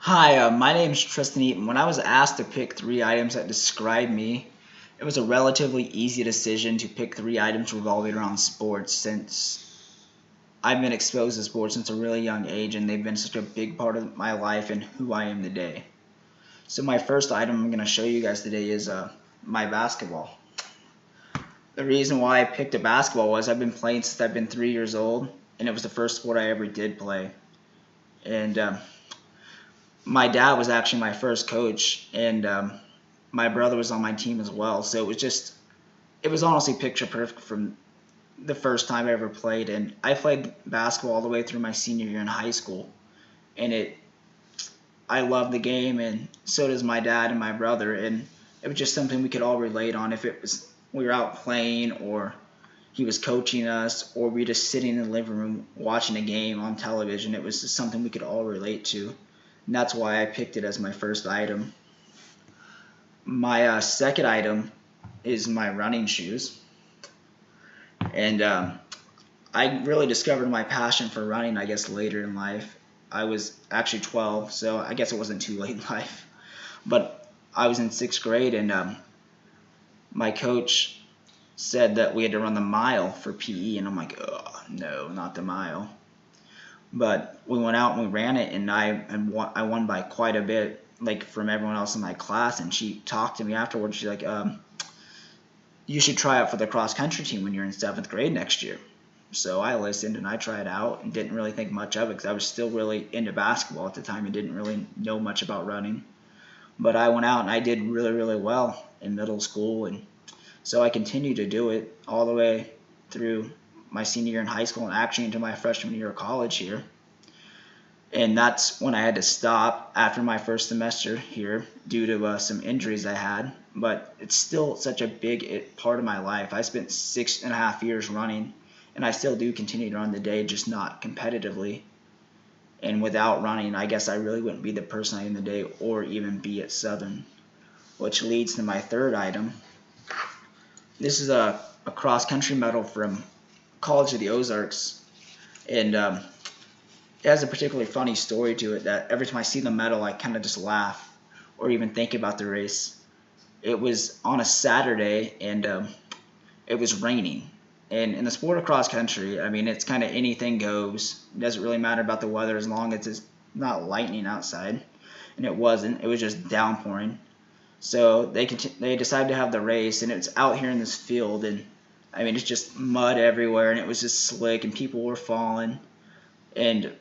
Hi, my name is Tristan Eaton. When I was asked to pick three items that describe me, it was a relatively easy decision to pick three items revolving around sports since I've been exposed to sports since a really young age and they've been such a big part of my life and who I am today. So my first item I'm going to show you guys today is my basketball. The reason why I picked a basketball was I've been playing since I've been 3 years old, and it was the first sport I ever did play. And my dad was actually my first coach, and my brother was on my team as well. So it was honestly picture perfect from the first time I ever played. And I played basketball all the way through my senior year in high school, and I love the game, and so does my dad and my brother. And it was just something we could all relate on. If it was we were out playing, or he was coaching us, or we were just sitting in the living room watching a game on television, it was just something we could all relate to. And that's why I picked it as my first item. My second item is my running shoes. And I really discovered my passion for running, I guess, later in life. I was actually 12, so I guess it wasn't too late in life. But I was in sixth grade, and my coach said that we had to run the mile for PE, and I'm like, oh, no, not the mile. But we went out and we ran it, and I won by quite a bit, like from everyone else in my class. And she talked to me afterwards. She's like, you should try out for the cross country team when you're in seventh grade next year. So I listened and I tried out and didn't really think much of it because I was still really into basketball at the time and didn't really know much about running. But I went out and I did really, really well in middle school, and so I continued to do it all the way through my senior year in high school and actually into my freshman year of college here. And that's when I had to stop after my first semester here due to some injuries I had. But it's still such a big part of my life. I spent 6.5 years running, and I still do continue to run today, just not competitively. And without running, I guess I really wouldn't be the person I am today or even be at Southern. Which leads to my third item. This is a cross-country medal from College of the Ozarks. And it has a particularly funny story to it that every time I see the medal, I kind of just laugh or even think about the race. It was on a Saturday, and it was raining. And in the sport of cross country, I mean, it's kind of anything goes. It doesn't really matter about the weather as long as it's not lightning outside. And it wasn't. It was just downpouring. So they decided to have the race, and it's out here in this field, and I mean, it's just mud everywhere, and it was just slick, and people were falling. And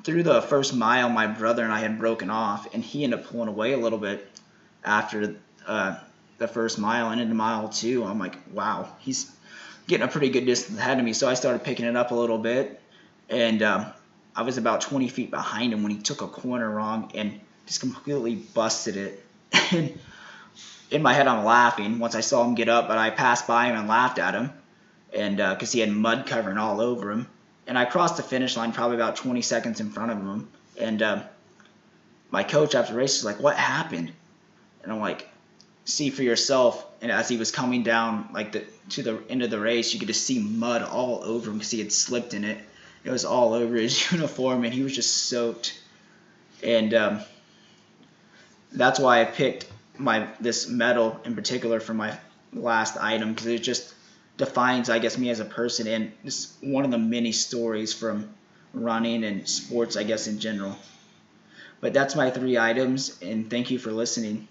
through the first mile, my brother and I had broken off, and he ended up pulling away a little bit after the first mile and into mile two. I'm like, wow, he's getting a pretty good distance ahead of me. So I started picking it up a little bit, and I was about 20 feet behind him when he took a corner wrong and just completely busted it. And in my head, I'm laughing once I saw him get up, but I passed by him and laughed at him, and because he had mud covering all over him. And I crossed the finish line probably about 20 seconds in front of him. And my coach after the race was like, "What happened?" And I'm like, "See for yourself." And as he was coming down to the end of the race, you could just see mud all over him because he had slipped in it. It was all over his uniform, and he was just soaked. And that's why I picked this medal in particular for my last item, because it just defines, I guess, me as a person, and it's one of the many stories from running and sports, I guess, in general. But that's my three items, and thank you for listening.